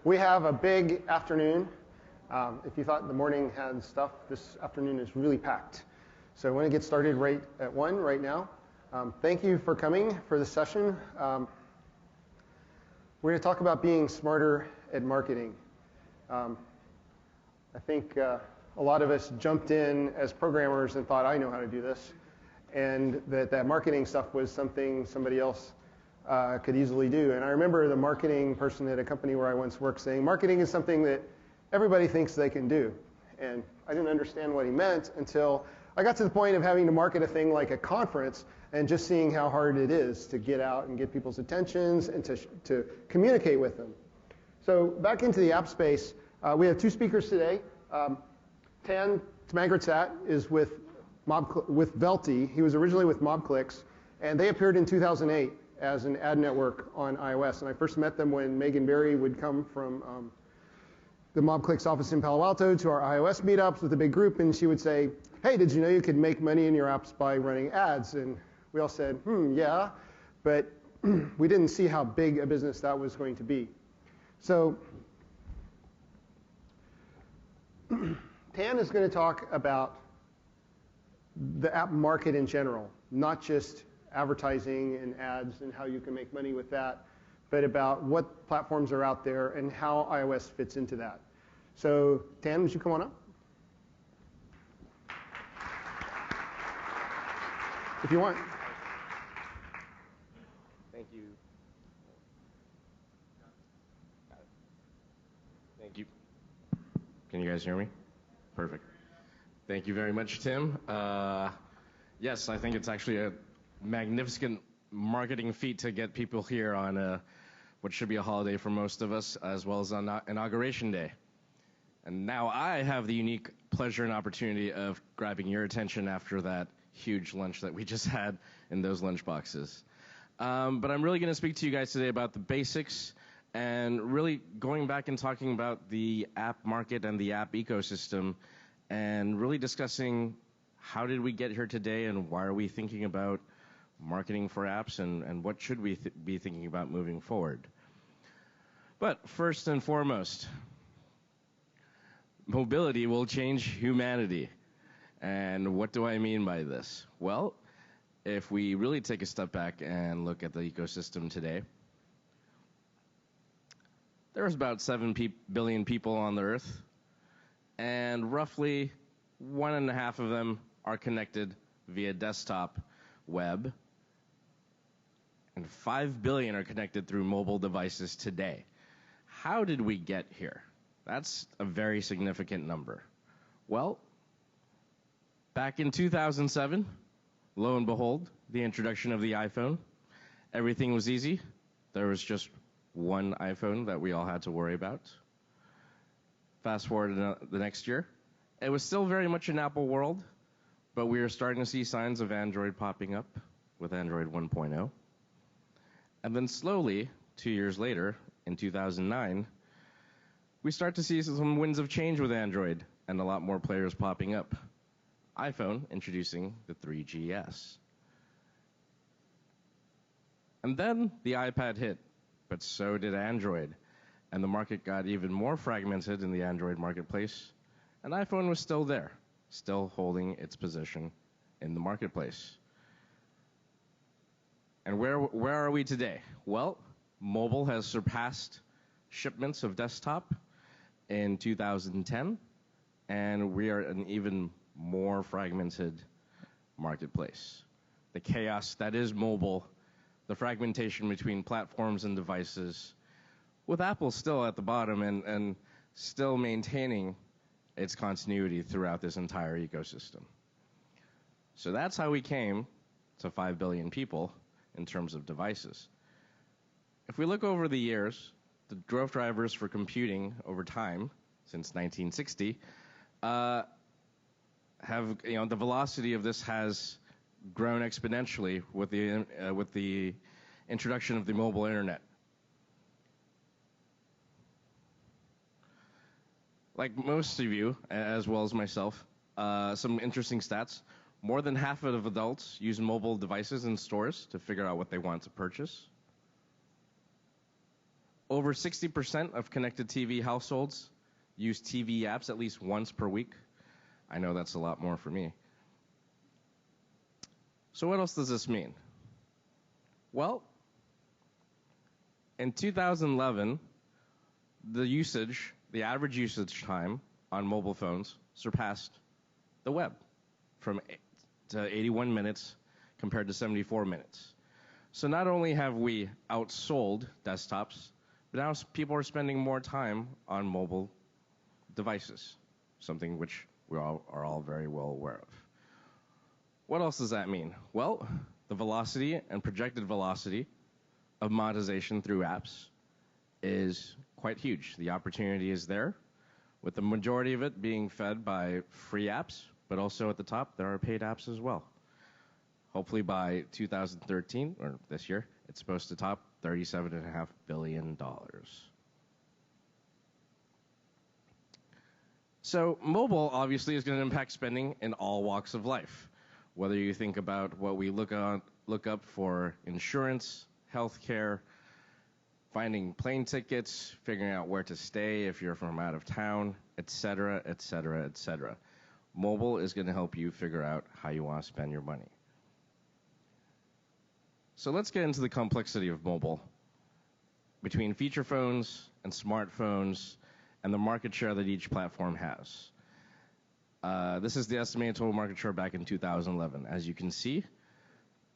We have a big afternoon. If you thought the morning had stuff, this afternoon is really packed. So I want to get started right at 1 right now. Thank you for coming for this session. We're going to talk about being smarter at marketing. I think a lot of us jumped in as programmers and thought, I know how to do this. And that marketing stuff was something somebody else could easily do. And I remember the marketing person at a company where I once worked saying, marketing is something that everybody thinks they can do. And I didn't understand what he meant until I got to the point of having to market a thing like a conference and just seeing how hard it is to get out and get people's attentions and to communicate with them. So back into the app space, we have 2 speakers today. Tan Tmagratsat is with Velti. He was originally with MobClicks, and they appeared in 2008 as an ad network on iOS. And I first met them when Megan Berry would come from the MobClicks office in Palo Alto to our iOS meetups with a big group, and she would say, hey, did you know you could make money in your apps by running ads? And we all said, yeah, but we didn't see how big a business that was going to be. So Tan is going to talk about the app market in general, not just advertising and ads and how you can make money with that, but about what platforms are out there and how iOS fits into that. So Tan, would you come on up? If you want. Thank you. Thank you. Can you guys hear me? Perfect. Thank you very much, Tim. Yes, I think it's actually a magnificent marketing feat to get people here on what should be a holiday for most of us, as well as on Inauguration Day. And now I have the unique pleasure and opportunity of grabbing your attention after that huge lunch that we just had in those lunch boxes. But I'm really going to speak to you guys today about the basics and really going back and talking about the app market and the app ecosystem and really discussing how did we get here today and why are we thinking about marketing for apps and what should we be thinking about moving forward. But first and foremost, mobility will change humanity. And what do I mean by this? Well, if we really take a step back and look at the ecosystem today, there's about 7 billion people on the earth, and roughly 1.5 of them are connected via desktop web, and 5 billion are connected through mobile devices today. How did we get here? That's a very significant number. Well, back in 2007, lo and behold, the introduction of the iPhone. Everything was easy. There was just one iPhone that we all had to worry about. Fast forward to the next year. It was still very much an Apple world, but we were starting to see signs of Android popping up with Android 1.0. And then slowly, 2 years later, in 2009, we start to see some winds of change with Android and a lot more players popping up. iPhone introducing the 3GS. And then the iPad hit, but so did Android. And the market got even more fragmented in the Android marketplace. And iPhone was still there, still holding its position in the marketplace. And where are we today? Well, mobile has surpassed shipments of desktop in 2010, and we are an even more fragmented marketplace. The chaos that is mobile, the fragmentation between platforms and devices, with Apple still at the bottom and still maintaining its continuity throughout this entire ecosystem. So that's how we came to 5 billion people in terms of devices. If we look over the years, the growth drivers for computing over time, since 1960, the velocity of this has grown exponentially with the introduction of the mobile internet. Like most of you, as well as myself, some interesting stats. More than half of adults use mobile devices in stores to figure out what they want to purchase. Over 60% of connected TV households use TV apps at least once per week. I know that's a lot more for me. So what else does this mean? Well, in 2011, the average usage time on mobile phones surpassed the web to 81 minutes compared to 74 minutes. So not only have we outsold desktops, but now people are spending more time on mobile devices, something which we are all very well aware of. What else does that mean? Well, the velocity and projected velocity of monetization through apps is quite huge. The opportunity is there, with the majority of it being fed by free apps, but also at the top, there are paid apps as well. Hopefully by 2013, or this year, it's supposed to top $37.5 billion. So mobile obviously is going to impact spending in all walks of life. Whether you think about what we look up for insurance, healthcare, finding plane tickets, figuring out where to stay if you're from out of town, etc., etc., etc. Mobile is going to help you figure out how you want to spend your money. So let's get into the complexity of mobile between feature phones and smartphones and the market share that each platform has. This is the estimated total market share back in 2011. As you can see,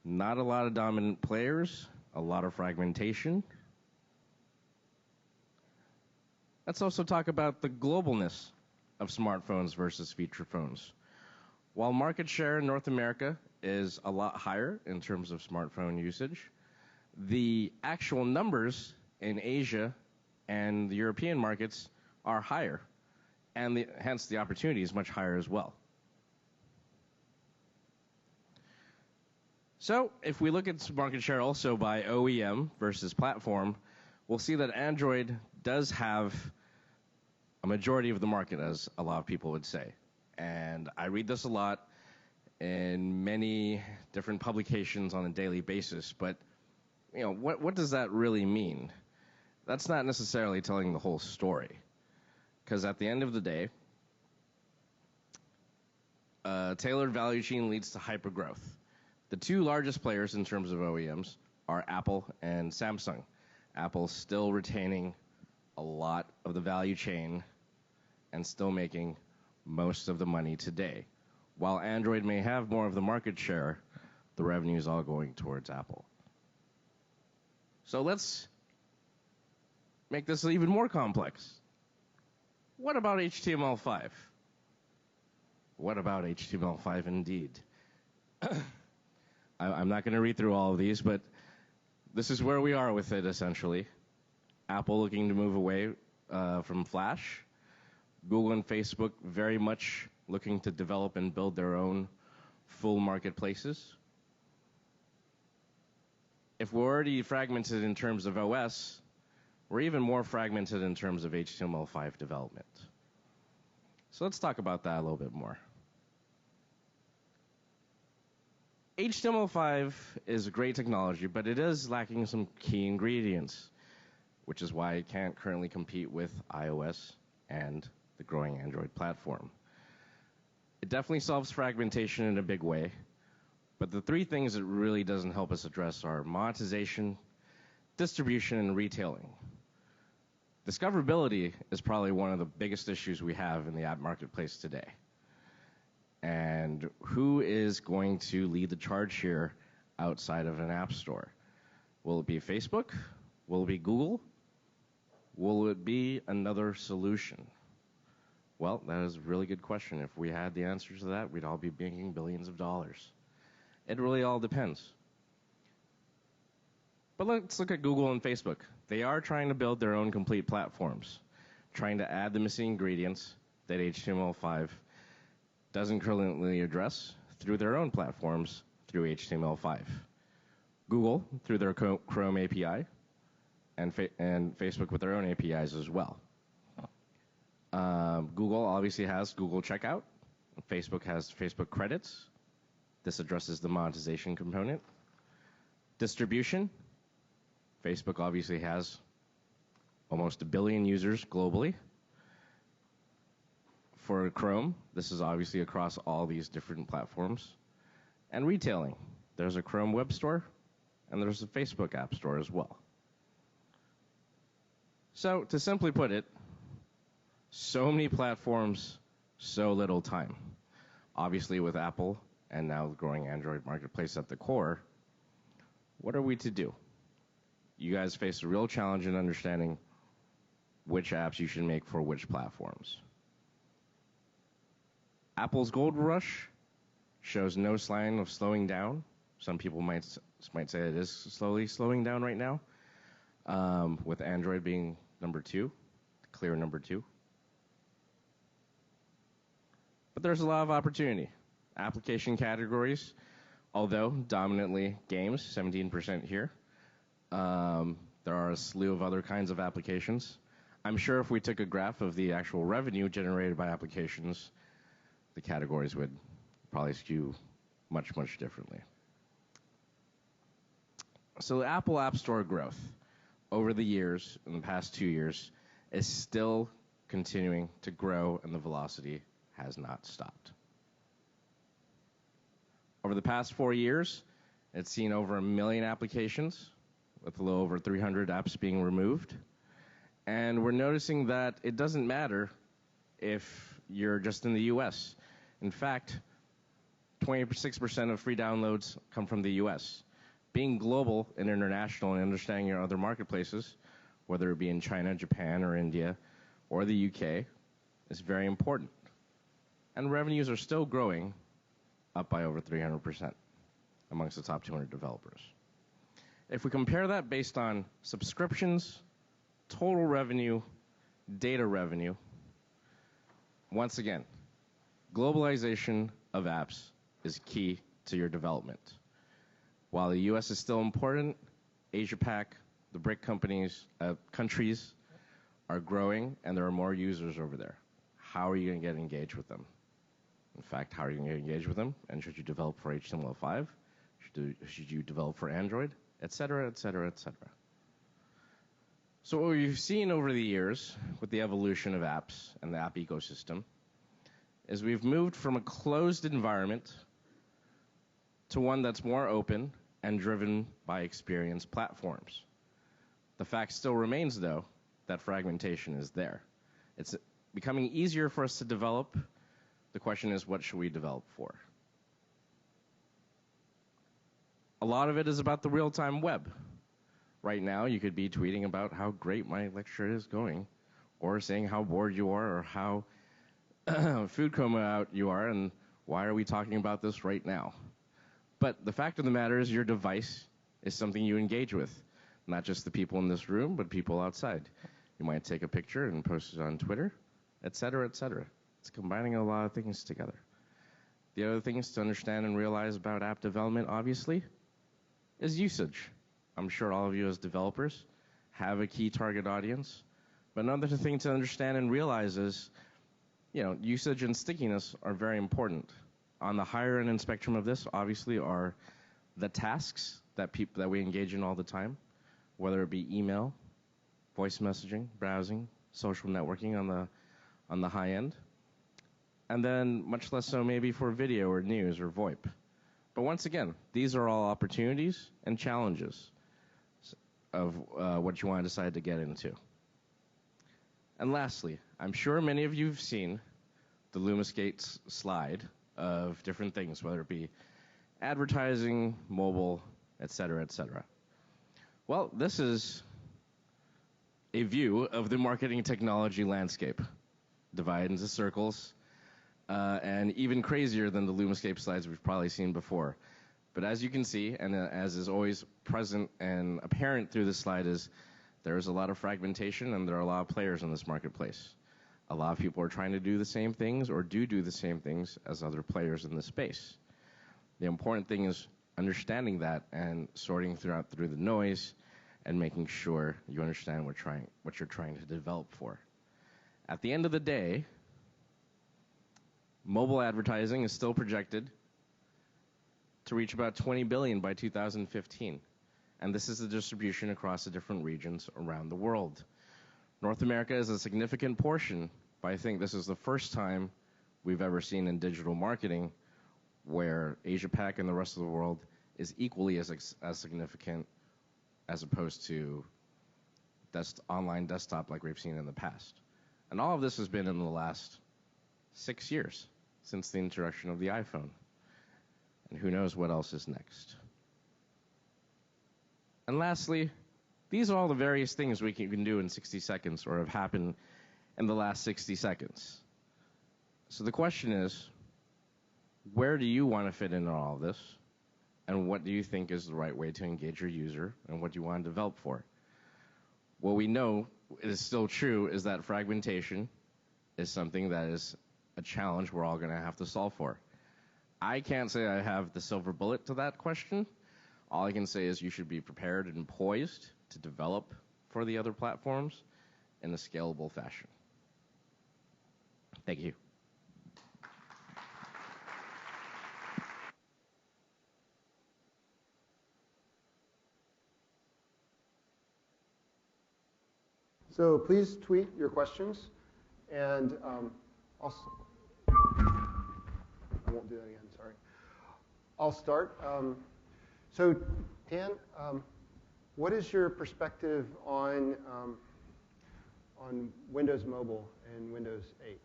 not a lot of dominant players, a lot of fragmentation. Let's also talk about the globalness of smartphones versus feature phones. While market share in North America is a lot higher in terms of smartphone usage, the actual numbers in Asia and the European markets are higher, and hence the opportunity is much higher as well. So if we look at market share also by OEM versus platform, we'll see that Android does have a majority of the market, as a lot of people would say. And I read this a lot in many different publications on a daily basis, but what does that really mean? That's not necessarily telling the whole story. Because at the end of the day, tailored value chain leads to hypergrowth. The two largest players in terms of OEMs are Apple and Samsung. Apple's still retaining a lot of the value chain and still making most of the money today. While Android may have more of the market share, the revenue is all going towards Apple. So let's make this even more complex. What about HTML5? What about HTML5 indeed? I'm not going to read through all of these, but this is where we are with it, essentially. Apple looking to move away from Flash. Google and Facebook very much looking to develop and build their own full marketplaces. If we're already fragmented in terms of OS, we're even more fragmented in terms of HTML5 development. So let's talk about that a little bit more. HTML5 is a great technology, but it is lacking some key ingredients, which is why it can't currently compete with iOS and the growing Android platform. It definitely solves fragmentation in a big way, but the three things it really doesn't help us address are monetization, distribution, and retailing. Discoverability is probably one of the biggest issues we have in the app marketplace today. And who is going to lead the charge here outside of an app store? Will it be Facebook? Will it be Google? Will it be another solution? Well, that is a really good question. If we had the answer to that, we'd all be making billions of dollars. It really all depends. But let's look at Google and Facebook. They are trying to build their own complete platforms, trying to add the missing ingredients that HTML5 doesn't currently address through their own platforms through HTML5. Google through their Chrome API, and Facebook with their own APIs as well. Google obviously has Google Checkout. Facebook has Facebook Credits. This addresses the monetization component. Distribution. Facebook obviously has almost 1 billion users globally. For Chrome, this is obviously across all these different platforms. And retailing, there's a Chrome web store, and there's a Facebook app store as well. So, to simply put it, so many platforms, so little time. Obviously, with Apple and now the growing Android marketplace at the core, what are we to do? You guys face a real challenge in understanding which apps you should make for which platforms. Apple's gold rush shows no sign of slowing down. Some people might say it is slowly slowing down right now, with Android being number 2, clear number 2. But there's a lot of opportunity. Application categories, although dominantly games, 17% here, there are a slew of other kinds of applications. I'm sure if we took a graph of the actual revenue generated by applications, the categories would probably skew much, much differently. So the Apple App Store growth over the years, in the past 2 years, is still continuing to grow, and the velocity has not stopped. Over the past 4 years, it's seen over 1 million applications, with a little over 300 apps being removed. And we're noticing that it doesn't matter if you're just in the US. In fact, 26% of free downloads come from the US. Being global and international and understanding your other marketplaces, whether it be in China, Japan, or India, or the UK, is very important. And revenues are still growing, up by over 300% amongst the top 200 developers. If we compare that based on subscriptions, total revenue, data revenue, once again, globalization of apps is key to your development. While the US is still important, Asia-Pac, the BRIC countries are growing, and there are more users over there. How are you going to get engaged with them? In fact, how are you going to get engaged with them? And should you develop for HTML5? Should you develop for Android? Et cetera, et cetera, et cetera. So what we've seen over the years with the evolution of apps and the app ecosystem is we've moved from a closed environment to one that's more open and driven by experienced platforms. The fact still remains, though, that fragmentation is there. It's becoming easier for us to develop. The question is, what should we develop for? A lot of it is about the real-time web. Right now, you could be tweeting about how great my lecture is going, or saying how bored you are, or how food coma out you are, and why are we talking about this right now? But the fact of the matter is your device is something you engage with, not just the people in this room, but people outside. You might take a picture and post it on Twitter, et cetera, et cetera. It's combining a lot of things together. The other things to understand and realize about app development, obviously, is usage. I'm sure all of you as developers have a key target audience. But another thing to understand and realize is, usage and stickiness are very important. On the higher end spectrum of this, obviously, are the tasks that we engage in all the time, whether it be email, voice messaging, browsing, social networking on the high end, and then much less so maybe for video or news or VoIP. But once again, these are all opportunities and challenges of what you want to decide to get into. And lastly, I'm sure many of you have seen the LumaScape slide of different things, whether it be advertising, mobile, et cetera, et cetera. Well, this is a view of the marketing technology landscape, divided into circles, and even crazier than the LumaScape slides we've probably seen before. But as you can see, and as is always present and apparent through this slide, is there is a lot of fragmentation and there are a lot of players in this marketplace. A lot of people are trying to do the same things or do the same things as other players in the space. The important thing is understanding that and sorting through the noise and making sure you understand what you're trying to develop for. At the end of the day, mobile advertising is still projected to reach about 20 billion by 2015. And this is the distribution across the different regions around the world. North America is a significant portion, but I think this is the first time we've ever seen in digital marketing where Asia Pac and the rest of the world is equally as significant as opposed to online desktop like we've seen in the past. And all of this has been in the last 6 years since the introduction of the iPhone. And who knows what else is next. And lastly, these are all the various things we can do in 60 seconds or have happened in the last 60 seconds. So the question is, where do you want to fit into all of this? And what do you think is the right way to engage your user? And what do you want to develop for? What we know is still true is that fragmentation is something that is a challenge we're all going to have to solve for. I can't say I have the silver bullet to that question. All I can say is you should be prepared and poised to develop for the other platforms in a scalable fashion. Thank you. So please tweet your questions, and also, I won't do that again, sorry. I'll start. So Dan, what is your perspective on Windows Mobile and Windows 8?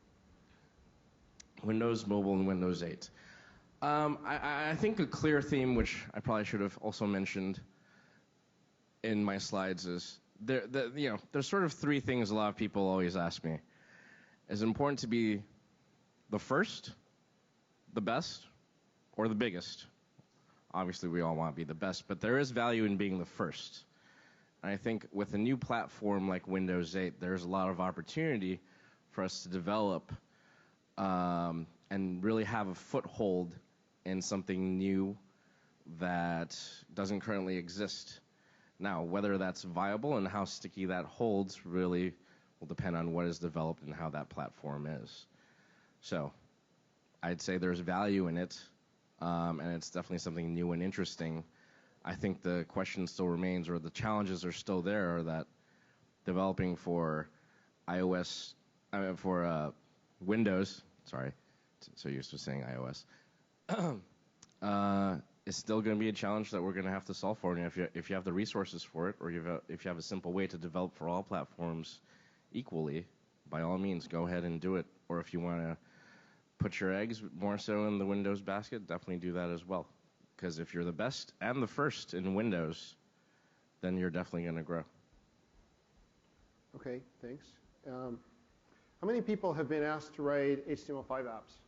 Windows Mobile and Windows 8. I think a clear theme, which I probably should have also mentioned in my slides, is there's sort of three things a lot of people always ask me. Is it important to be the first, the best, or the biggest? Obviously, we all want to be the best, but there is value in being the first. And I think with a new platform like Windows 8, there's a lot of opportunity for us to develop and really have a foothold in something new that doesn't currently exist. Now, whether that's viable and how sticky that holds really will depend on what is developed and how that platform is. So I'd say there's value in it, and it's definitely something new and interesting. I think the question still remains, or the challenges are still there, are that developing for Windows, sorry, so used to saying iOS, is still going to be a challenge that we're going to have to solve for. And if you have the resources for it, or if you have a simple way to develop for all platforms equally, by all means, go ahead and do it. Or if you want to put your eggs more so in the Windows basket, definitely do that as well. Because if you're the best and the first in Windows, then you're definitely going to grow. Okay, thanks. How many people have been asked to write HTML5 apps?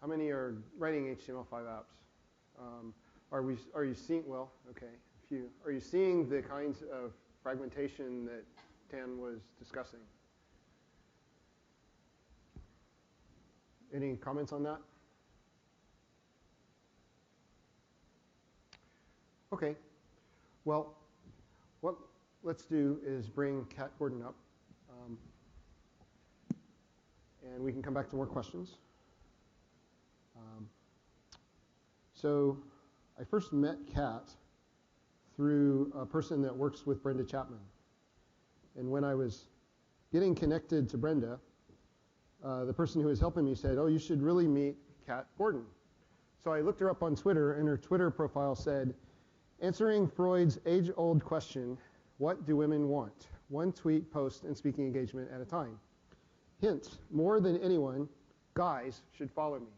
How many are writing HTML5 apps? Are you seeing? Well, okay, a few. Are you seeing the kinds of fragmentation that Dan was discussing? Any comments on that? Okay. Well, what let's do is bring Kat Gordon up, and we can come back to more questions. So I first met Kat through a person that works with Brenda Chapman. And when I was getting connected to Brenda, the person who was helping me said, "Oh, you should really meet Kat Gordon." So I looked her up on Twitter, and her Twitter profile said, "Answering Freud's age-old question, what do women want? One tweet, post, and speaking engagement at a time. Hint, more than anyone, guys should follow me."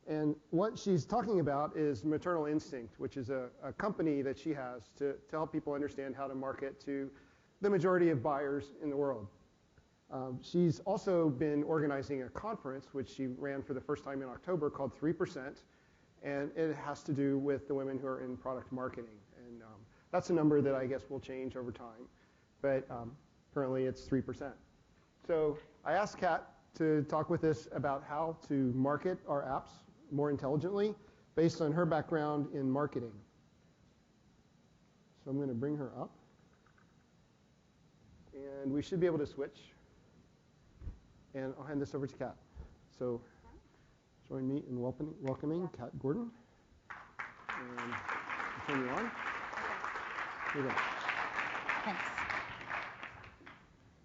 And what she's talking about is Maternal Instinct, which is a company that she has to help people understand how to market to the majority of buyers in the world. She's also been organizing a conference, which she ran for the first time in October, called 3%, and it has to do with the women who are in product marketing. And that's a number that I guess will change over time, but currently it's 3%. So I asked Kat to talk with us about how to market our apps more intelligently based on her background in marketing. So I'm going to bring her up, and we should be able to switch. And I'll hand this over to Kat. So join me in welcoming Kat Gordon. And I'll turn you on. Here you go. Thanks.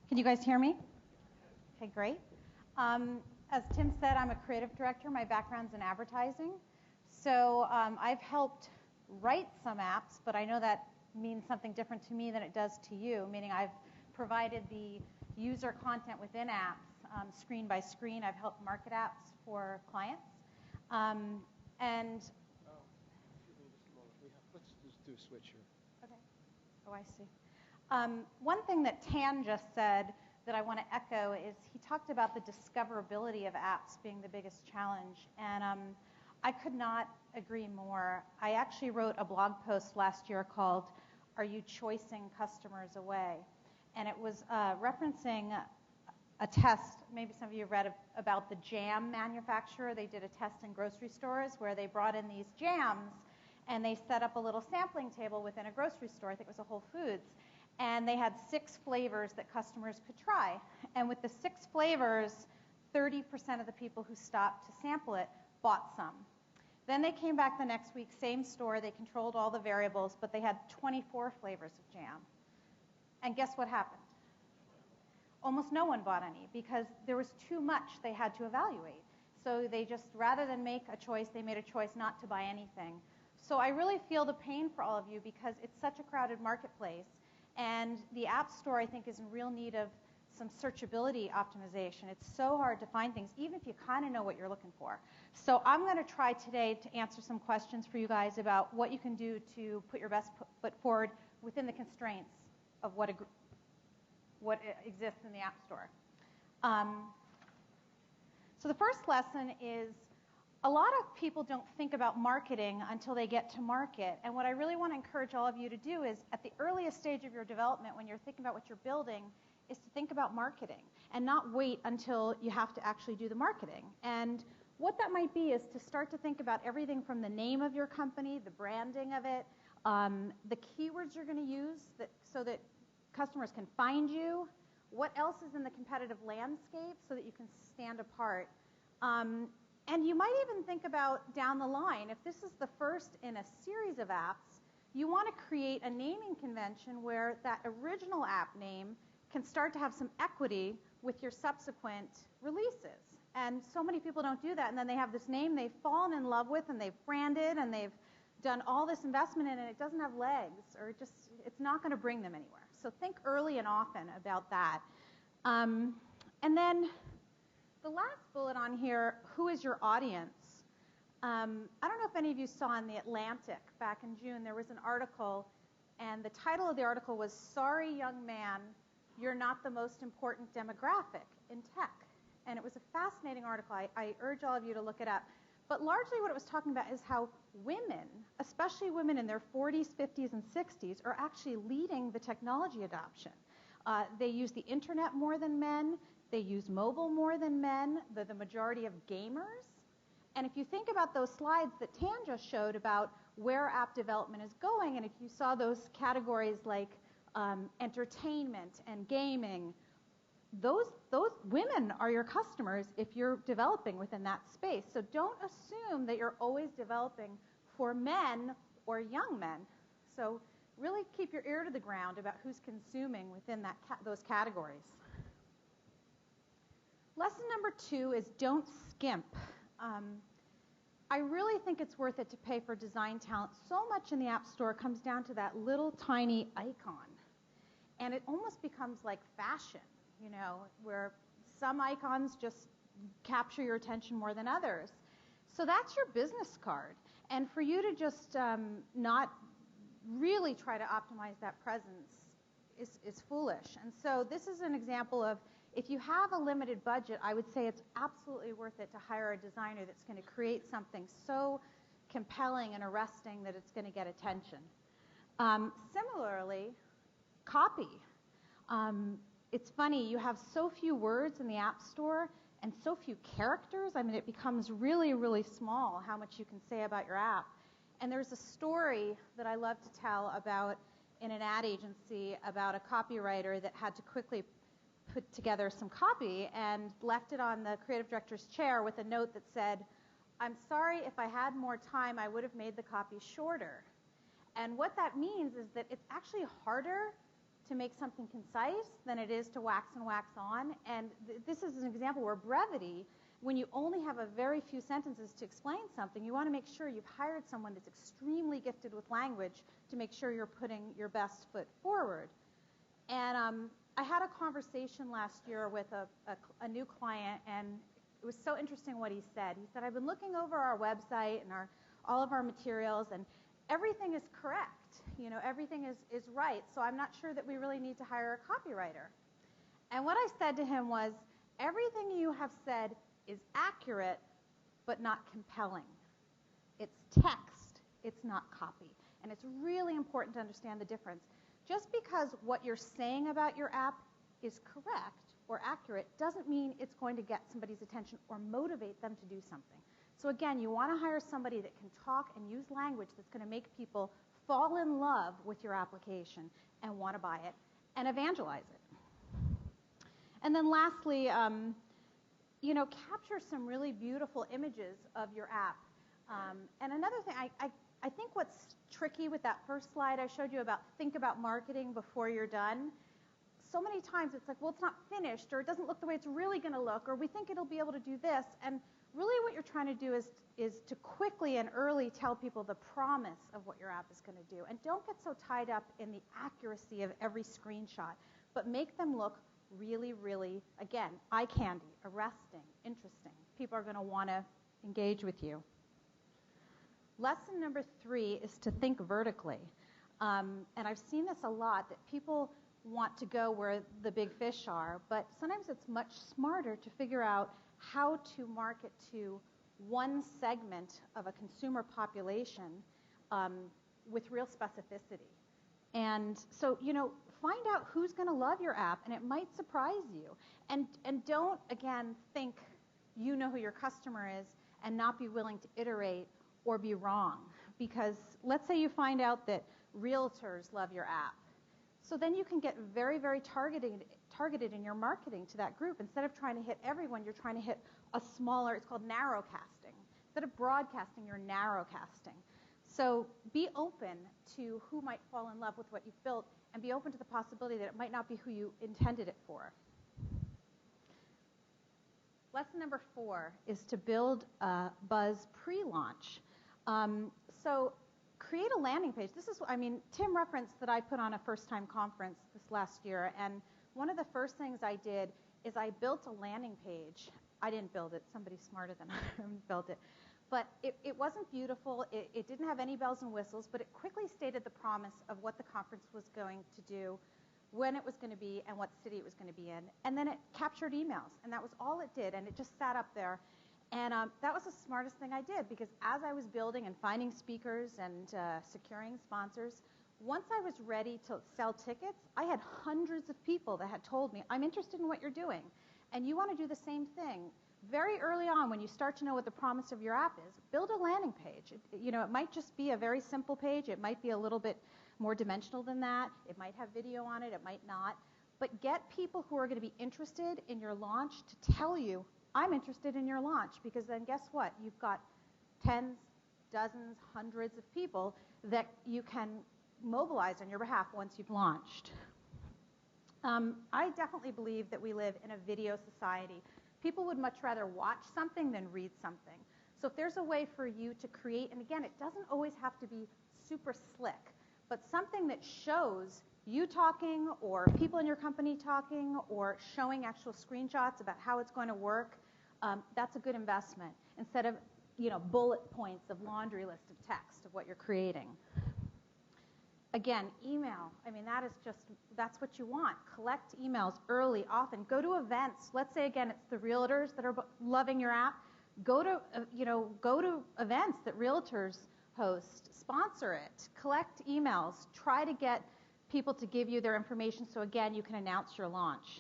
Can you guys hear me? Okay, great. As Tim said, I'm a creative director. My background's in advertising. So I've helped write some apps, but I know that means something different to me than it does to you, meaning I've provided the user content within apps, screen by screen. I've helped market apps for clients. And Excuse me just a moment. Let's just do a switch here. okay. Oh, I see. One thing that Tan just said that I want to echo is he talked about the discoverability of apps being the biggest challenge. And I could not agree more. I actually wrote a blog post last year called, "Are You Choicing Customers Away?" And it was referencing a test. Maybe some of you read about the jam manufacturer. They did a test in grocery stores where they brought in these jams and they set up a little sampling table within a grocery store. I think it was a Whole Foods. And they had 6 flavors that customers could try. And with the 6 flavors, 30% of the people who stopped to sample it bought some. Then they came back the next week, same store. They controlled all the variables, but they had 24 flavors of jam. And guess what happened? Almost no one bought any because there was too much they had to evaluate. So they just, rather than make a choice, they made a choice not to buy anything. So I really feel the pain for all of you because it's such a crowded marketplace. And the App Store, I think, is in real need of some searchability optimization. It's so hard to find things, even if you kind of know what you're looking for. So I'm going to try today to answer some questions for you guys about what you can do to put your best foot forward within the constraints of what exists in the App Store. So the first lesson is a lot of people don't think about marketing until they get to market. And what I really want to encourage all of you to do is at the earliest stage of your development, when you're thinking about what you're building, is to think about marketing and not wait until you have to actually do the marketing. And what that might be is to start to think about everything from the name of your company, the branding of it, the keywords you're going to use so that customers can find you, what else is in the competitive landscape so that you can stand apart. And you might even think about down the line, if this is the first in a series of apps, you want to create a naming convention where that original app name can start to have some equity with your subsequent releases. And so many people don't do that, and then they have this name they've fallen in love with, and they've branded, and they've done all this investment in it, and it doesn't have legs, or it's not going to bring them anywhere. So think early and often about that. And then the last bullet on here, who is your audience? I don't know if any of you saw in The Atlantic back in June, there was an article, and the title of the article was, "Sorry, Young Man, You're Not the Most Important Demographic in Tech." And it was a fascinating article. I urge all of you to look it up. But largely what it was talking about is how women, especially women in their 40s, 50s, and 60s, are actually leading the technology adoption. They use the internet more than men. They use mobile more than men. They're the majority of gamers. And if you think about those slides that Tan just showed about where app development is going, and if you saw those categories like entertainment and gaming, those women are your customers if you're developing within that space. So don't assume that you're always developing for men or young men. So really keep your ear to the ground about who's consuming within those categories. Lesson number 2 is don't skimp. I really think it's worth it to pay for design talent. So much in the App Store comes down to that little tiny icon. And it almost becomes like fashion, where some icons just capture your attention more than others. So that's your business card. And for you to just not really try to optimize that presence is foolish. And so this is an example of, if you have a limited budget, I would say it's absolutely worth it to hire a designer that's going to create something so compelling and arresting that it's going to get attention. Similarly, copy. It's funny, you have so few words in the App Store and so few characters. I mean, it becomes really, really small how much you can say about your app. And there's a story that I love to tell about in an ad agency about a copywriter that had to quickly put together some copy and left it on the creative director's chair with a note that said, "I'm sorry, if I had more time, I would have made the copy shorter." And what that means is that it's actually harder to make something concise than it is to wax and wax on. And this is an example where brevity, when you only have a very few sentences to explain something, you want to make sure you've hired someone that's extremely gifted with language to make sure you're putting your best foot forward. And I had a conversation last year with a new client, and it was so interesting what he said. He said, I've been looking over our website and all of our materials, and everything is correct. Everything is right, so I'm not sure that we really need to hire a copywriter. And what I said to him was, everything you have said is accurate, but not compelling. It's text, it's not copy. And it's really important to understand the difference. Just because what you're saying about your app is correct or accurate doesn't mean it's going to get somebody's attention or motivate them to do something. So again, you want to hire somebody that can talk and use language that's going to make people fall in love with your application and want to buy it and evangelize it. And then lastly, capture some really beautiful images of your app. And another thing, I think what's tricky with that first slide I showed you about think about marketing before you're done, so many times it's like, well, it's not finished, or it doesn't look the way it's really going to look, or we think it'll be able to do this. And really what you're trying to do is to quickly and early tell people the promise of what your app is going to do. And don't get so tied up in the accuracy of every screenshot, but make them look really, really, again, eye candy, arresting, interesting. People are going to want to engage with you. Lesson number 3 is to think vertically. And I've seen this a lot, that people want to go where the big fish are, but sometimes it's much smarter to figure out how to market to one segment of a consumer population with real specificity. And so, find out who's going to love your app, and it might surprise you. And don't, again, think you know who your customer is and not be willing to iterate or be wrong. Because let's say you find out that realtors love your app. So then you can get very, very targeted in your marketing to that group. Instead of trying to hit everyone, you're trying to hit a smaller, it's called narrowcasting. Instead of broadcasting, you're narrowcasting. So be open to who might fall in love with what you've built, and be open to the possibility that it might not be who you intended it for. Lesson number 4 is to build a buzz pre-launch. So create a landing page. Tim referenced that I put on a first-time conference this last year, and one of the first things I did is I built a landing page. I didn't build it. Somebody smarter than I built it. But it wasn't beautiful. It didn't have any bells and whistles, but it quickly stated the promise of what the conference was going to do, when it was going to be, and what city it was going to be in. And then it captured emails, and that was all it did, and it just sat up there. And that was the smartest thing I did, because as I was building and finding speakers and securing sponsors, once I was ready to sell tickets, I had hundreds of people that had told me, I'm interested in what you're doing. And you want to do the same thing. Very early on, when you start to know what the promise of your app is, build a landing page. It might just be a very simple page. It might be a little bit more dimensional than that. It might have video on it. It might not. But get people who are going to be interested in your launch to tell you, I'm interested in your launch, because then guess what? You've got tens, dozens, hundreds of people that you can mobilize on your behalf once you've launched. I definitely believe that we live in a video society. People would much rather watch something than read something. So if there's a way for you to create, and again, it doesn't always have to be super slick, but something that shows you talking or people in your company talking or showing actual screenshots about how it's going to work, that's a good investment instead of bullet points of laundry list of text of what you're creating. Again, email. That's what you want. Collect emails early, often. Go to events. Let's say, again, it's the realtors that are loving your app. Go to events that realtors host. Sponsor it. Collect emails. Try to get people to give you their information so, again, you can announce your launch.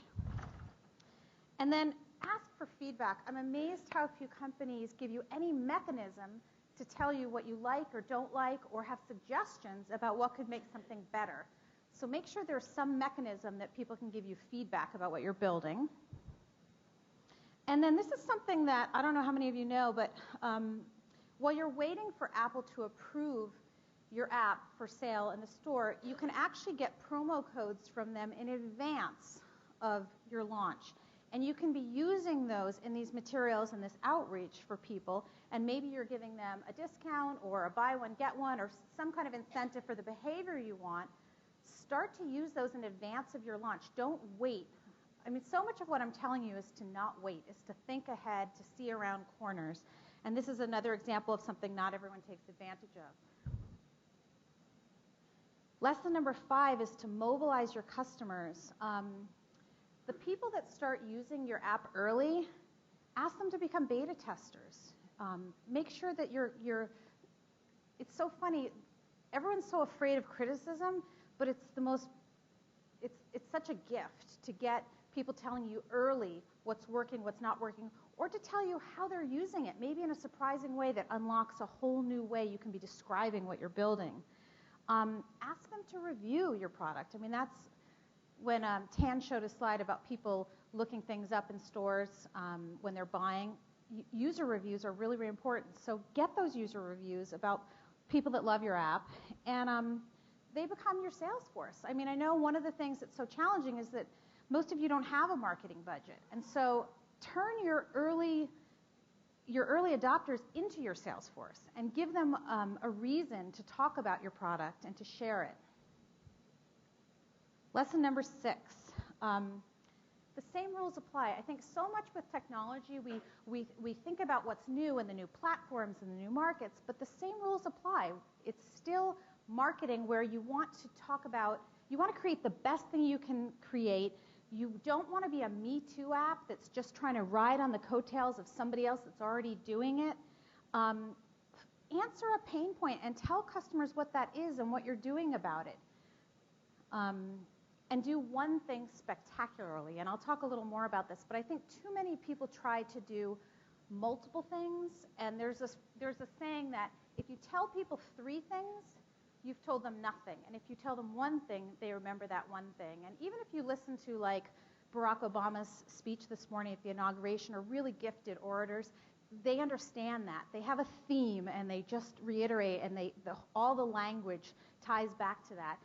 And then ask for feedback. I'm amazed how few companies give you any mechanism to tell you what you like or don't like, or have suggestions about what could make something better. So make sure there's some mechanism that people can give you feedback about what you're building. And then this is something that I don't know how many of you know, but while you're waiting for Apple to approve your app for sale in the store, you can actually get promo codes from them in advance of your launch. And you can be using those in these materials and this outreach for people, and maybe you're giving them a discount or a buy one, get one, or some kind of incentive for the behavior you want. Start to use those in advance of your launch. Don't wait. I mean, so much of what I'm telling you is to not wait, is to think ahead, to see around corners. And this is another example of something not everyone takes advantage of. Lesson number 5 is to mobilize your customers. The people that start using your app early, ask them to become beta testers. Make sure that it's so funny, everyone's so afraid of criticism, but it's such a gift to get people telling you early what's working, what's not working, or to tell you how they're using it, maybe in a surprising way that unlocks a whole new way you can be describing what you're building. Ask them to review your product. I mean, that's when Tan showed a slide about people looking things up in stores when they're buying. User reviews are really, really important. So get those user reviews about people that love your app, and they become your sales force. I mean, I know one of the things that's so challenging is that most of you don't have a marketing budget. And so turn your early adopters into your sales force and give them a reason to talk about your product and to share it. Lesson number 6, the same rules apply. I think so much with technology, we think about what's new and the new platforms and the new markets, but the same rules apply. It's still marketing where you want to talk about, you want to create the best thing you can create. You don't want to be a Me Too app that's just trying to ride on the coattails of somebody else that's already doing it. Answer a pain point and tell customers what that is and what you're doing about it. And do one thing spectacularly. And I'll talk a little more about this, but I think too many people try to do multiple things, and there's a saying that if you tell people 3 things, you've told them nothing. And if you tell them one thing, they remember that one thing. And even if you listen to like Barack Obama's speech this morning at the inauguration, or really gifted orators, they understand that. They have a theme, and they just reiterate, and all the language ties back to that.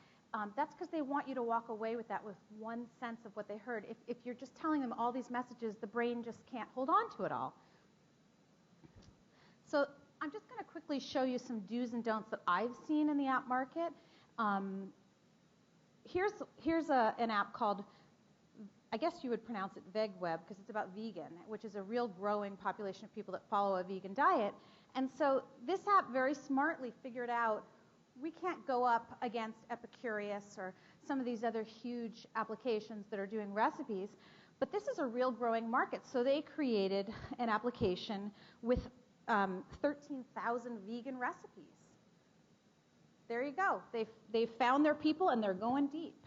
That's because they want you to walk away with that with one sense of what they heard. If you're just telling them all these messages, the brain just can't hold on to it all. So I'm just going to quickly show you some do's and don'ts that I've seen in the app market. Here's an app called, I guess you would pronounce it VegWeb, because it's about vegan, which is a real growing population of people that follow a vegan diet. And so this app very smartly figured out we can't go up against Epicurious or some of these other huge applications that are doing recipes, but this is a real growing market. So they created an application with 13,000 vegan recipes. There you go. They've found their people, and they're going deep.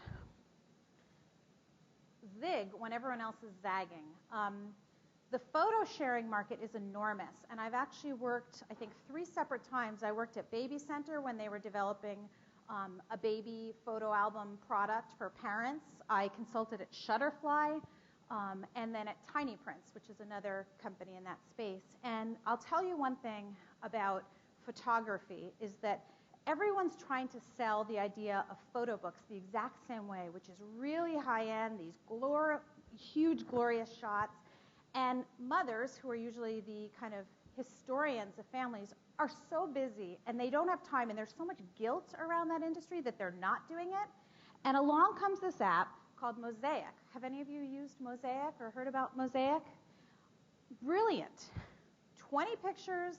Zig, when everyone else is zagging. The photo sharing market is enormous, and I've actually worked, I think, 3 separate times. I worked at Baby Center when they were developing a baby photo album product for parents. I consulted at Shutterfly, and then at Tiny Prints, which is another company in that space. And I'll tell you one thing about photography is that everyone's trying to sell the idea of photo books the exact same way, which is really high-end, these huge, glorious shots. And mothers, who are usually the kind of historians of families, are so busy, and they don't have time, and there's so much guilt around that industry that they're not doing it. And along comes this app called Mosaic. Have any of you used Mosaic or heard about Mosaic? Brilliant. 20 pictures,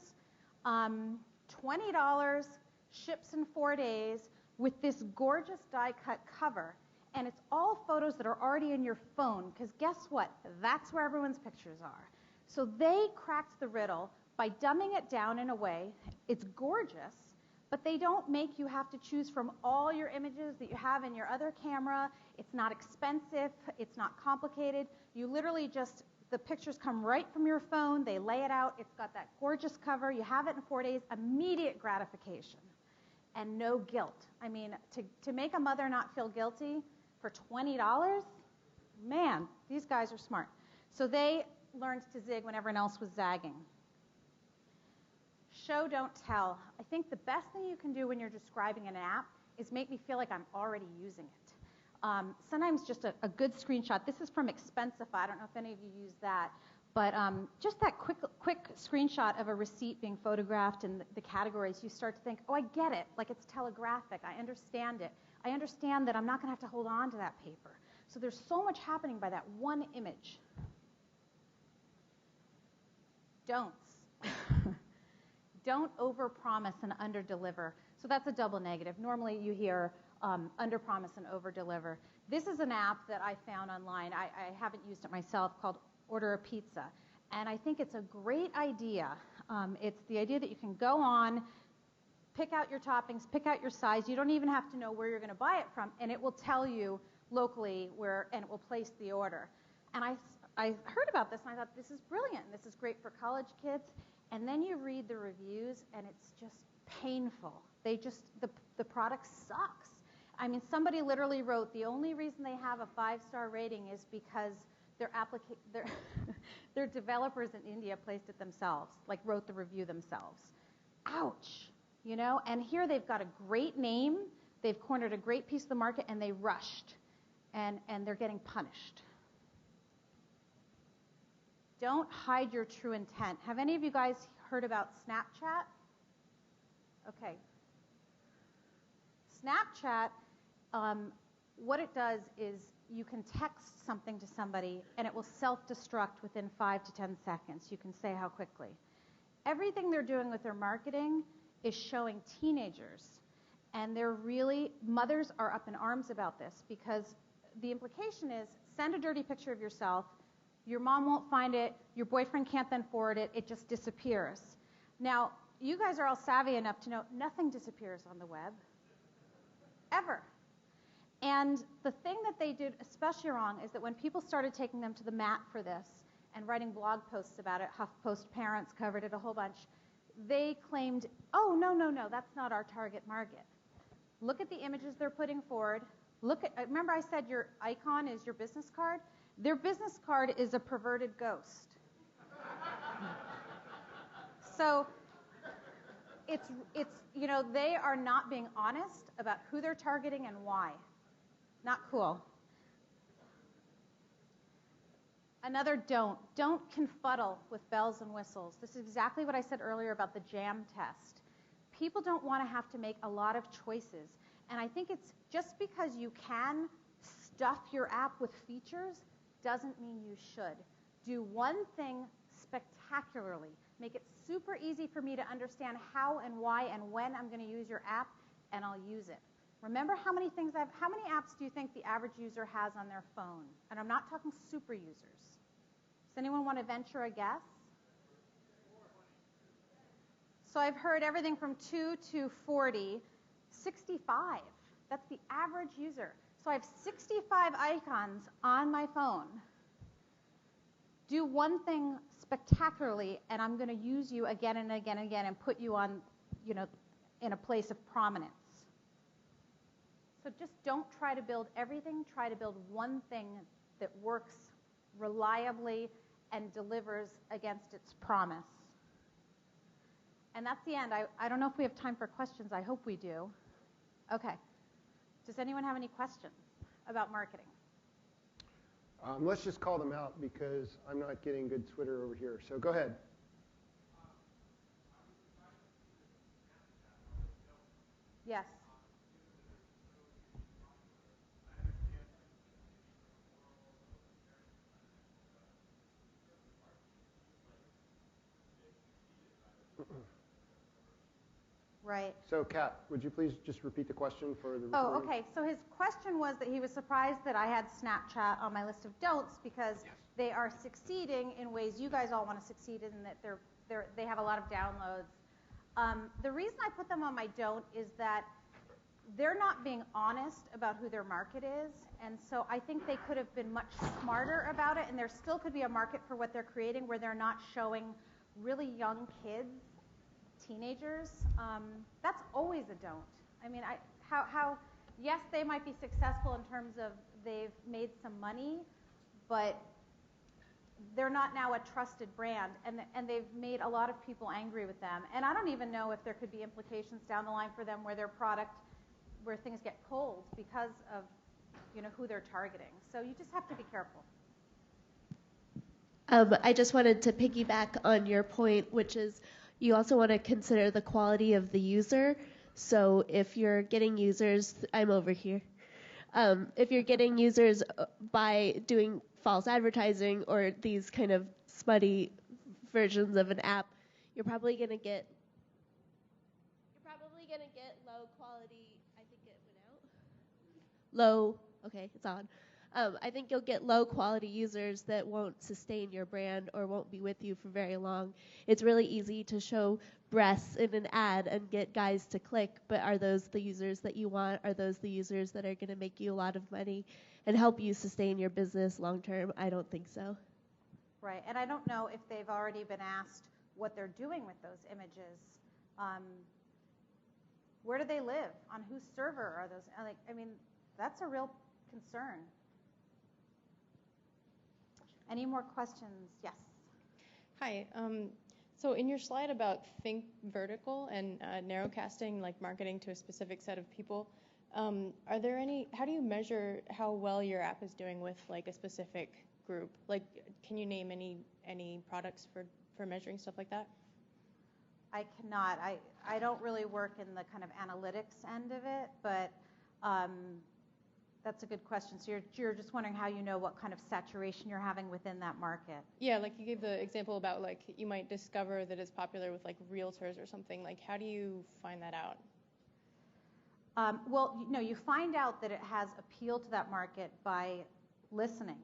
$20, ships in 4 days, with this gorgeous die-cut cover. And it's all photos that are already in your phone, because guess what? That's where everyone's pictures are. So they cracked the riddle by dumbing it down in a way. It's gorgeous, but they don't make you have to choose from all your images that you have in your other camera. It's not expensive. It's not complicated. You literally just, the pictures come right from your phone. They lay it out. It's got that gorgeous cover. You have it in 4 days. Immediate gratification and no guilt. I mean, to make a mother not feel guilty for $20, man, these guys are smart. So they learned to zig when everyone else was zagging. show, don't tell. I think the best thing you can do when you're describing an app is make me feel like I'm already using it. Sometimes just a good screenshot. This is from Expensify. I don't know if any of you use that. But just that quick screenshot of a receipt being photographed and the categories, you start to think, oh, I get it. Like it's telegraphic. I understand it. I understand that I'm not going to have to hold on to that paper. So there's so much happening by that one image. Don'ts. Don't overpromise and underdeliver. So that's a double negative. Normally you hear underpromise and overdeliver. This is an app that I found online. I haven't used it myself, called Order a Pizza. And I think it's a great idea. It's the idea that you can go on, pick out your toppings, pick out your size. You don't even have to know where you're going to buy it from, and it will tell you locally where, and it will place the order. And I heard about this, and I thought, this is brilliant. This is great for college kids. And then you read the reviews, and it's just painful. The product sucks. I mean, somebody literally wrote, the only reason they have a 5-star rating is because their developers in India placed it themselves, like wrote the review themselves. Ouch, you know? And here they've got a great name, they've cornered a great piece of the market, and they rushed, and they're getting punished. Don't hide your true intent. Have any of you guys heard about Snapchat? Okay. Snapchat, what it does is you can text something to somebody and it will self-destruct within 5 to 10 seconds. You can say how quickly. Everything they're doing with their marketing is showing teenagers. And mothers are up in arms about this because the implication is send a dirty picture of yourself, your mom won't find it, your boyfriend can't then forward it, it just disappears. Now, you guys are all savvy enough to know nothing disappears on the web, ever. And the thing that they did especially wrong is that when people started taking them to the mat for this and writing blog posts about it, HuffPost parents covered it a whole bunch, they claimed, oh, no, that's not our target market. Look at the images they're putting forward. Remember I said your icon is your business card? Their business card is a perverted ghost. So it's they are not being honest about who they're targeting and why. Not cool. Another don't. Don't confuddle with bells and whistles. This is exactly what I said earlier about the jam test. People don't want to have to make a lot of choices. And I think it's just because you can stuff your app with features doesn't mean you should. Do one thing spectacularly. Make it super easy for me to understand how and why and when I'm going to use your app, and I'll use it. Remember how many apps do you think the average user has on their phone? And I'm not talking super users. Does anyone want to venture a guess? So I've heard everything from 2 to 40, 65. That's the average user. So I have 65 icons on my phone. Do one thing spectacularly, and I'm going to use you again and again and again and put you on, in a place of prominence. So just don't try to build everything. Try to build one thing that works reliably and delivers against its promise. And that's the end. I don't know if we have time for questions. I hope we do. Okay. Does anyone have any questions about marketing? Let's just call them out because I'm not getting good Twitter over here. So go ahead. Yes. Right. So, Kat, would you please just repeat the question for the recording? Oh, okay. So his question was that he was surprised that I had Snapchat on my list of don'ts because they are succeeding in ways you guys all want to succeed in, that they have a lot of downloads. The reason I put them on my don't is that they're not being honest about who their market is, and so I think they could have been much smarter about it, and there still could be a market for what they're creating where they're not showing really young kids, teenagers. That's always a don't. I mean, yes, they might be successful in terms of they've made some money, but they're not now a trusted brand, and they've made a lot of people angry with them. And I don't even know if there could be implications down the line for them where their product, where things get pulled because of, who they're targeting. So you just have to be careful. I just wanted to piggyback on your point, which is you also want to consider the quality of the user. So if you're getting users, I'm over here. If you're getting users by doing false advertising or these kind of smutty versions of an app, you're probably going to get low quality. I think it went out. Low. Okay, it's on. I think you'll get low quality users that won't sustain your brand or won't be with you for very long. It's really easy to show breasts in an ad and get guys to click, but are those the users that you want? Are those the users that are going to make you a lot of money and help you sustain your business long term? I don't think so. Right, and I don't know if they've already been asked what they're doing with those images. Where do they live? On whose server are those? That's a real concern. Any more questions? Yes. Hi. So in your slide about think vertical and narrowcasting, like marketing to a specific set of people, how do you measure how well your app is doing with like a specific group? Like, can you name any products for measuring stuff like that? I cannot. I don't really work in the kind of analytics end of it, but that's a good question. So you're just wondering how you know what kind of saturation you're having within that market. Yeah, like you gave the example about like you might discover that it's popular with like realtors or something. Like how do you find that out? Well, you find out that it has appeal to that market by listening.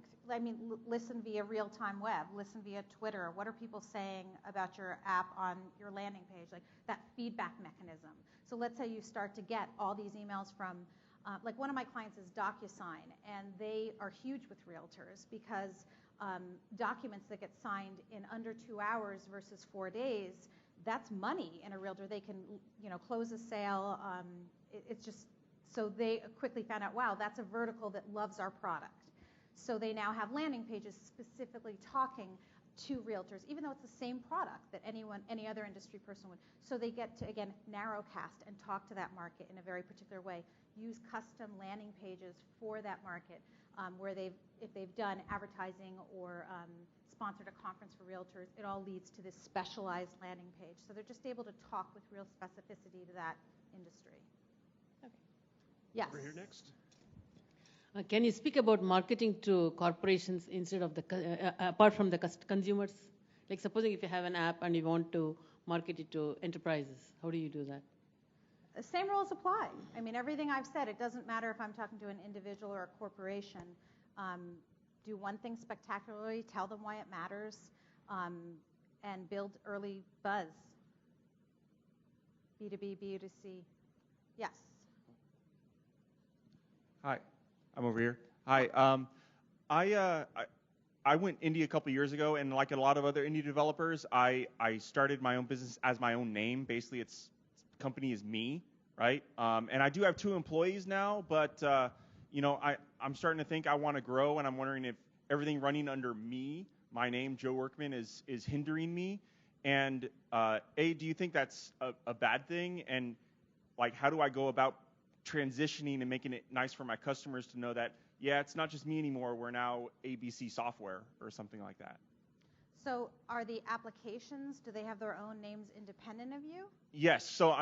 Listen via real-time web, listen via Twitter. What are people saying about your app on your landing page? Like that feedback mechanism. So let's say you start to get all these emails from like one of my clients is DocuSign, and they are huge with realtors because documents that get signed in under 2 hours versus 4 days, that's money in a realtor. They can, close a sale. It's just, so they quickly found out, wow, that's a vertical that loves our product. So they now have landing pages specifically talking to realtors, even though it's the same product that any other industry person would. So they get to, again, narrowcast and talk to that market in a very particular way. Use custom landing pages for that market where if they've done advertising or sponsored a conference for realtors, it all leads to this specialized landing page. So they're just able to talk with real specificity to that industry. Okay. Yes. Over here next. Can you speak about marketing to corporations instead of apart from the consumers? Like supposing if you have an app and you want to market it to enterprises, how do you do that? The same rules apply. Everything I've said, it doesn't matter if I'm talking to an individual or a corporation. Do one thing spectacularly, tell them why it matters, and build early buzz. B2B, B2C. Yes. Hi, I'm over here. Hi, I went indie a couple years ago, and like a lot of other indie developers, I started my own business as my own name. Basically, company is me, right? And I do have 2 employees now, but I'm starting to think I want to grow, and I'm wondering if everything running under me, my name, Joe Workman, is hindering me. And do you think that's a bad thing? And like, how do I go about transitioning and making it nice for my customers to know that, yeah, it's not just me anymore, we're now ABC Software or something like that? So are the applications, do they have their own names independent of you? Yes. So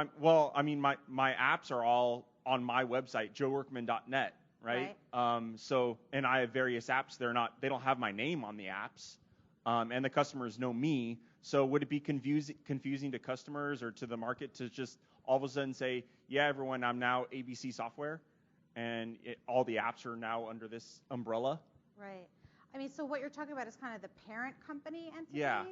my apps are all on my website, joeworkman.net, right? And I have various apps. They don't have my name on the apps, and the customers know me. So would it be confusing to customers or to the market to just all of a sudden say, yeah, everyone, I'm now ABC Software, and all the apps are now under this umbrella? Right. So what you're talking about is kind of the parent company entity? Yeah.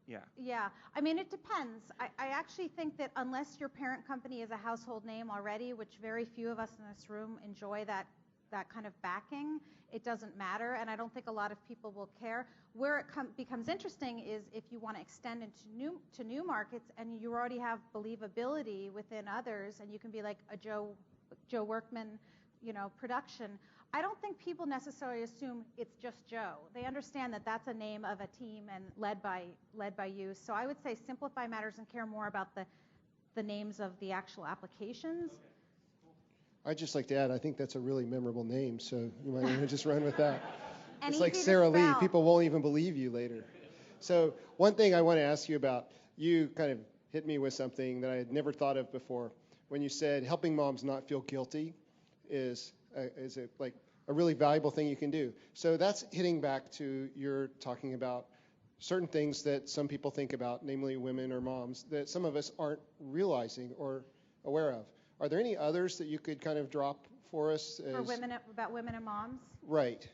Yeah. Yeah. It depends. I actually think that unless your parent company is a household name already, which very few of us in this room enjoy that kind of backing, it doesn't matter, and I don't think a lot of people will care. Where it becomes interesting is if you want to extend into new markets and you already have believability within others, and you can be like a Joe Workman, production. I don't think people necessarily assume it's just Joe. They understand that that's a name of a team and led by you. So I would say simplify matters and care more about the names of the actual applications. I'd just like to add, I think that's a really memorable name, so you might want to just run with that. And it's like easy to Sarah Lee. spell. People won't even believe you later. So one thing I want to ask you about, you kind of hit me with something that I had never thought of before. When you said helping moms not feel guilty is a really valuable thing you can do. So that's hitting back to your talking about certain things that some people think about, namely women or moms, that some of us aren't realizing or aware of. Are there any others that you could kind of drop for us? For women, about women and moms? Right.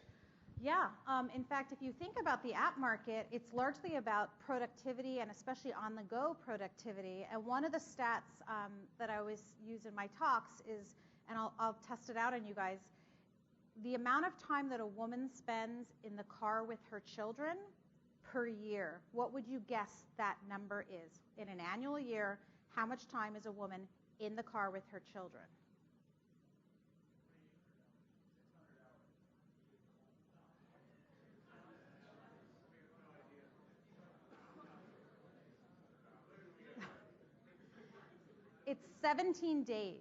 Yeah. In fact, if you think about the app market, it's largely about productivity and especially on-the-go productivity. And one of the stats that I always use in my talks is, and I'll test it out on you guys, the amount of time that a woman spends in the car with her children per year. What would you guess that number is? In an annual year, how much time is a woman in the car with her children? It's 17 days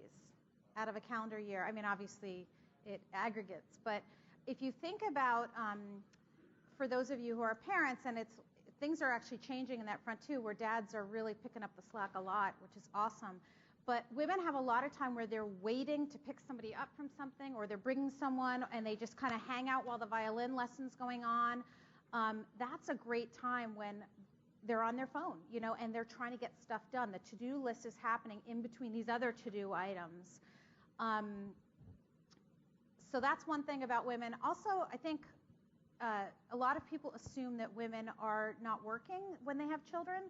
out of a calendar year. I mean, obviously, it aggregates. But if you think about, for those of you who are parents, and things are actually changing in that front too, where dads are really picking up the slack a lot, which is awesome. But women have a lot of time where they're waiting to pick somebody up from something, or they're bringing someone, and they just kind of hang out while the violin lesson's going on. That's a great time when they're on their phone, and they're trying to get stuff done. The to-do list is happening in between these other to-do items. So that's one thing about women. Also, I think a lot of people assume that women are not working when they have children,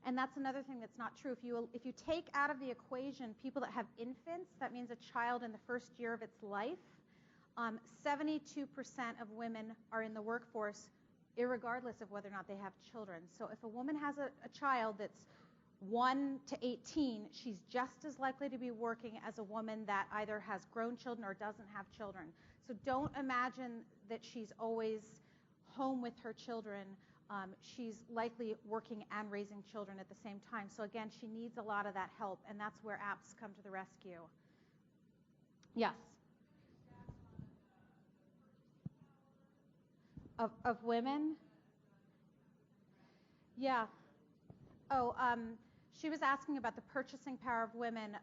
and that's another thing that's not true. If you take out of the equation people that have infants, that means a child in the first year of its life, 72% of women are in the workforce irregardless of whether or not they have children. So if a woman has a child that's 1 to 18, she's just as likely to be working as a woman that either has grown children or doesn't have children. So don't imagine that she's always home with her children. She's likely working and raising children at the same time. So again, she needs a lot of that help, and that's where apps come to the rescue. Yes? Of women? Yeah. Oh, she was asking about the purchasing power of women.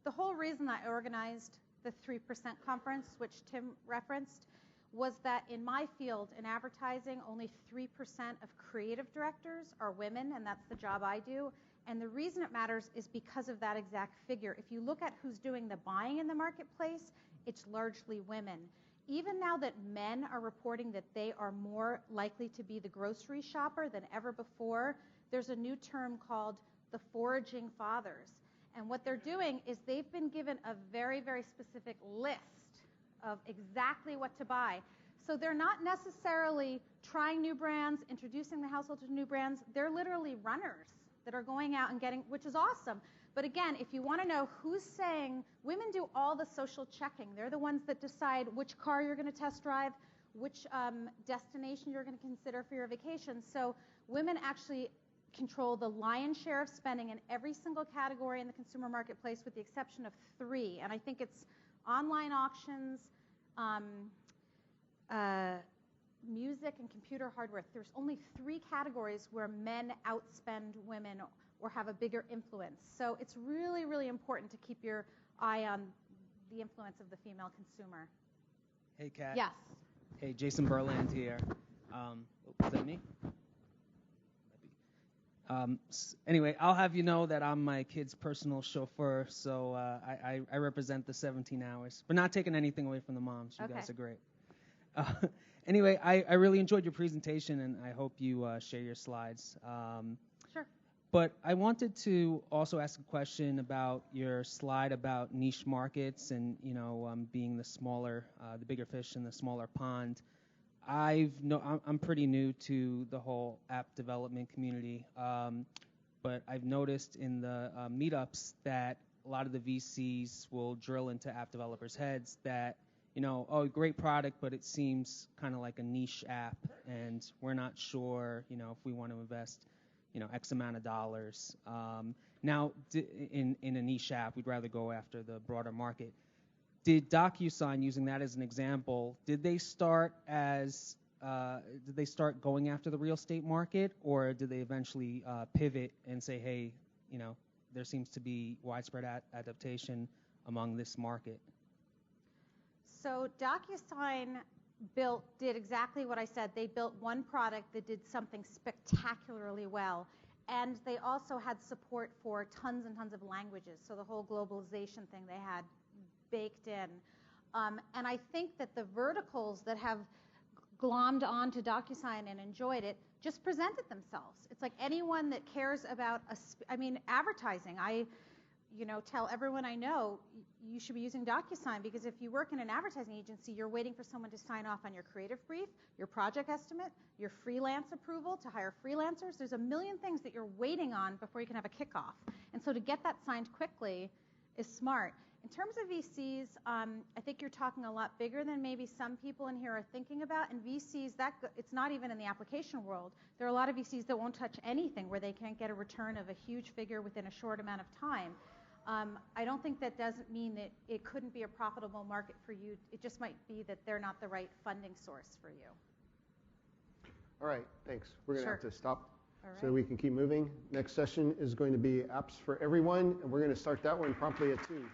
The whole reason I organized the 3% conference, which Tim referenced, was that in my field, in advertising, only 3% of creative directors are women, and that's the job I do. And the reason it matters is because of that exact figure. If you look at who's doing the buying in the marketplace, it's largely women. Even now that men are reporting that they are more likely to be the grocery shopper than ever before, there's a new term called the foraging fathers. And what they're doing is they've been given a very, very specific list of exactly what to buy. So they're not necessarily trying new brands, introducing the household to new brands. They're literally runners that are going out and getting, which is awesome. But again, if you want to know who's saying, women do all the social checking. They're the ones that decide which car you're going to test drive, which destination you're going to consider for your vacation. So women actually control the lion's share of spending in every single category in the consumer marketplace with the exception of 3. And I think it's online auctions, music, and computer hardware. There's only 3 categories where men outspend women or have a bigger influence. So it's really, really important to keep your eye on the influence of the female consumer. Hey, Kat. Yes. Hey, Jason Berland here. Is that me? Anyway, I'll have you know that I'm my kid's personal chauffeur, so I represent the 17 hours. But not taking anything away from the moms. You guys are great. Anyway, I really enjoyed your presentation, and I hope you share your slides. Sure. But I wanted to also ask a question about your slide about niche markets and, being the bigger fish in the smaller pond. I'm pretty new to the whole app development community, but I've noticed in the meetups that a lot of the VCs will drill into app developers' heads that oh, great product, but it seems kind of like a niche app, and we're not sure, if we want to invest, X amount of dollars. Now, in a niche app, we'd rather go after the broader market. Did DocuSign, using that as an example, did they start going after the real estate market, or did they eventually pivot and say, hey, there seems to be widespread adaptation among this market? So DocuSign did exactly what I said. They built one product that did something spectacularly well, and they also had support for tons and tons of languages. So the whole globalization thing they had baked in. And I think that the verticals that have glommed onto DocuSign and enjoyed it just presented themselves. It's like anyone that cares about advertising. I tell everyone I know you should be using DocuSign, because if you work in an advertising agency, you're waiting for someone to sign off on your creative brief, your project estimate, your freelance approval to hire freelancers. There's a million things that you're waiting on before you can have a kickoff. And so to get that signed quickly is smart. In terms of VCs, I think you're talking a lot bigger than maybe some people in here are thinking about. And VCs, it's not even in the application world. There are a lot of VCs that won't touch anything where they can't get a return of a huge figure within a short amount of time. I don't think that doesn't mean that it couldn't be a profitable market for you. It just might be that they're not the right funding source for you. All right, thanks. We're going to have to stop so right. we can keep moving. Next session is going to be apps for everyone, and we're going to start that one promptly at 2.